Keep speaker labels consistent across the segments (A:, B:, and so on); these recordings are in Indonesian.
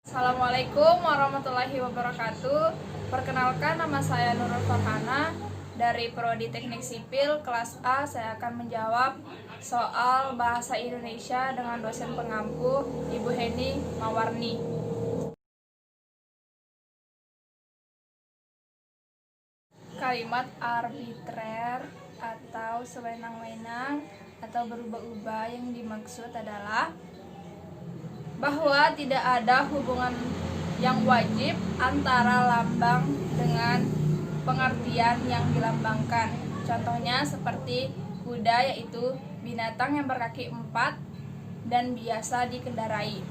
A: Assalamualaikum warahmatullahi wabarakatuh. Perkenalkan, nama saya Nurul Farhana dari Prodi Teknik Sipil kelas A. Saya akan menjawab soal bahasa Indonesia dengan dosen pengampu Ibu Heni Mawarni. Kalimat arbitrer atau sewenang-wenang atau berubah-ubah yang dimaksud adalah bahwa tidak ada hubungan yang wajib antara lambang dengan pengertian yang dilambangkan. Contohnya seperti kuda, yaitu binatang yang berkaki 4 dan biasa dikendarai.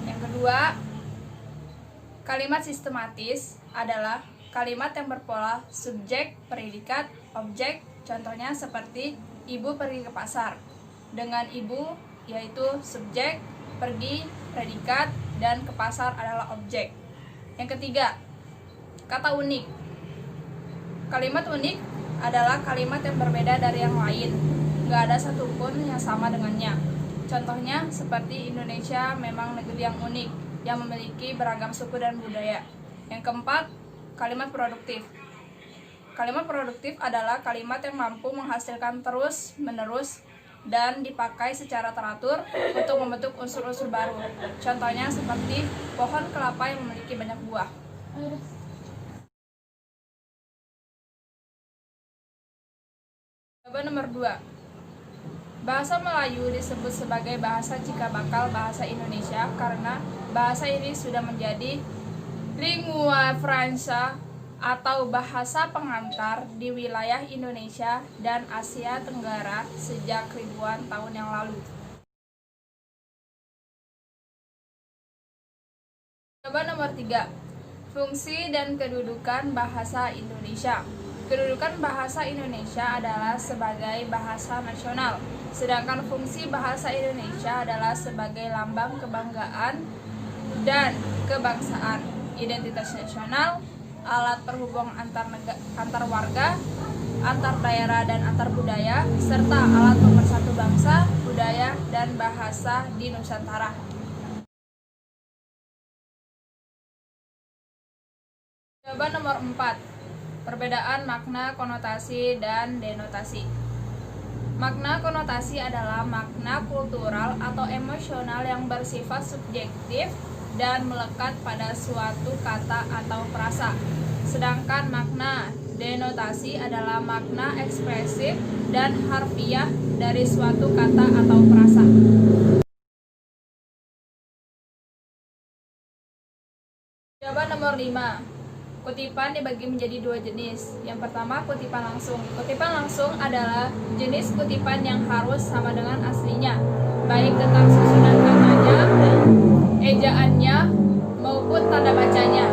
A: Yang kedua, kalimat sistematis adalah kalimat yang berpola subjek, predikat, objek. Contohnya seperti ibu pergi ke pasar. Dengan ibu yaitu subjek, pergi predikat, dan ke pasar adalah objek. Yang ketiga, kata unik. Kalimat unik adalah kalimat yang berbeda dari yang lain, nggak ada satupun yang sama dengannya. Contohnya seperti Indonesia memang negeri yang unik, yang memiliki beragam suku dan budaya. Yang keempat, kalimat produktif. Kalimat produktif adalah kalimat yang mampu menghasilkan terus-menerus dan dipakai secara teratur untuk membentuk unsur-unsur baru. Contohnya seperti pohon kelapa yang memiliki banyak buah. Jawaban nomor 2. Bahasa Melayu disebut sebagai bahasa cikal bakal bahasa Indonesia karena bahasa ini sudah menjadi lingua franca atau bahasa pengantar di wilayah Indonesia dan Asia Tenggara sejak ribuan tahun yang lalu. Jawaban nomor 3. Fungsi dan kedudukan bahasa Indonesia. Kedudukan bahasa Indonesia adalah sebagai bahasa nasional, sedangkan fungsi bahasa Indonesia adalah sebagai lambang kebanggaan dan kebangsaan, identitas nasional, alat perhubung antar warga, antar daerah dan antar budaya, serta alat pemersatu bangsa, budaya, dan bahasa di Nusantara. Jawaban nomor 4. Perbedaan makna, konotasi, dan denotasi. Makna konotasi adalah makna kultural atau emosional yang bersifat subjektif dan melekat pada suatu kata atau frasa. Sedangkan makna denotasi adalah makna ekspresif dan harfiah dari suatu kata atau frasa. Jawaban nomor 5. Kutipan dibagi menjadi 2 jenis. Yang pertama, kutipan langsung. Kutipan langsung adalah jenis kutipan yang harus sama dengan aslinya, baik tentang susunan katanya, ejaannya, maupun tanda bacanya.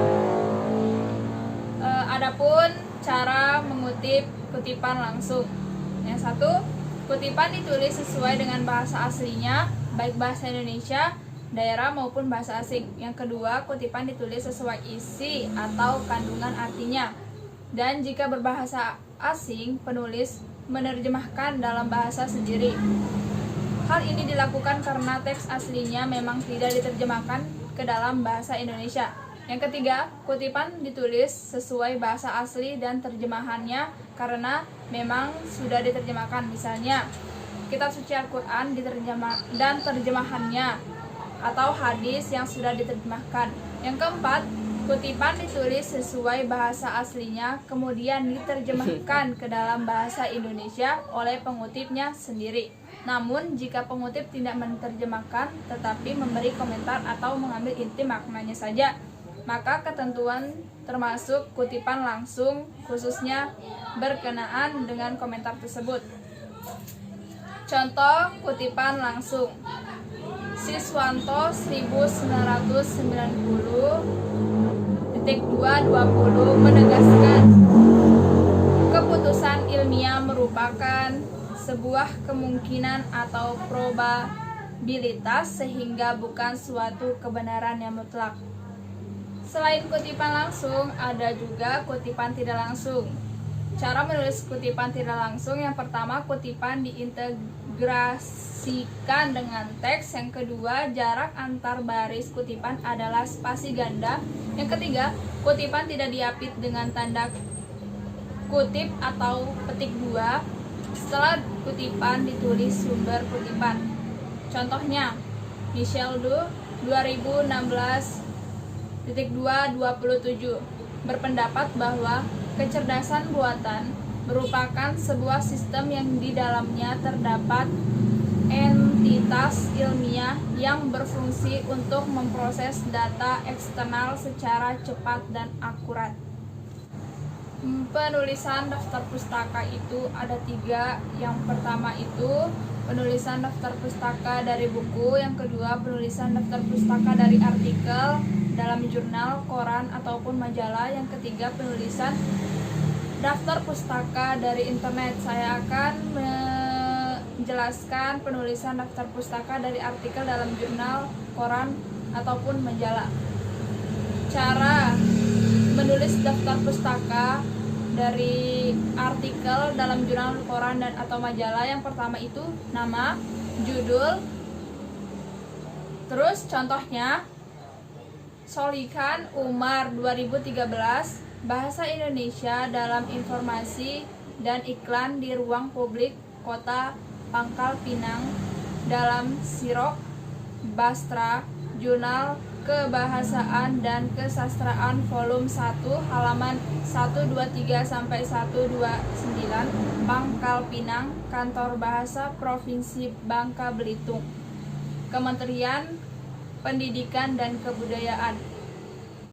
A: Adapun cara mengutip kutipan langsung. Yang satu, kutipan ditulis sesuai dengan bahasa aslinya, baik bahasa Indonesia, daerah maupun bahasa asing. Yang kedua, kutipan ditulis sesuai isi atau kandungan artinya. Dan jika berbahasa asing, penulis menerjemahkan dalam bahasa sendiri. Hal ini dilakukan karena teks aslinya memang tidak diterjemahkan ke dalam bahasa Indonesia. Yang ketiga, kutipan ditulis sesuai bahasa asli dan terjemahannya karena memang sudah diterjemahkan. Misalnya, kitab suci Al-Quran dan terjemahannya, atau hadis yang sudah diterjemahkan. Yang keempat, kutipan ditulis sesuai bahasa aslinya kemudian diterjemahkan ke dalam bahasa Indonesia oleh pengutipnya sendiri. Namun jika pengutip tidak menerjemahkan tetapi memberi komentar atau mengambil inti maknanya saja, maka ketentuan termasuk kutipan langsung khususnya berkenaan dengan komentar tersebut. Contoh kutipan langsung. Siswanto 1990.220 menegaskan keputusan ilmiah merupakan sebuah kemungkinan atau probabilitas sehingga bukan suatu kebenaran yang mutlak. Selain kutipan langsung, ada juga kutipan tidak langsung. Cara menulis kutipan tidak langsung, yang pertama, kutipan diintegrasi diintegrasikan dengan teks. Yang kedua, jarak antar baris kutipan adalah spasi ganda. Yang ketiga, kutipan tidak diapit dengan tanda kutip atau petik dua setelah kutipan ditulis sumber kutipan. Contohnya, Michel Du 2016.2.27 berpendapat bahwa kecerdasan buatan merupakan sebuah sistem yang di dalamnya terdapat entitas ilmiah yang berfungsi untuk memproses data eksternal secara cepat dan akurat. Penulisan daftar pustaka itu ada 3. Yang pertama itu penulisan daftar pustaka dari buku. Yang kedua, penulisan daftar pustaka dari artikel dalam jurnal, koran, ataupun majalah. Yang ketiga, penulisan daftar pustaka dari internet. Saya akan menjelaskan penulisan daftar pustaka dari artikel dalam jurnal, koran, ataupun majalah. Cara menulis daftar pustaka dari artikel dalam jurnal, koran, dan atau majalah. Yang pertama itu nama, judul. Terus contohnya, Solikan Umar 2013, Bahasa Indonesia dalam Informasi dan Iklan di Ruang Publik Kota Pangkal Pinang dalam Sirok Bastra, Jurnal Kebahasaan dan Kesastraan volume 1 halaman 123 sampai 129, Pangkal Pinang, Kantor Bahasa Provinsi Bangka Belitung, Kementerian Pendidikan dan Kebudayaan.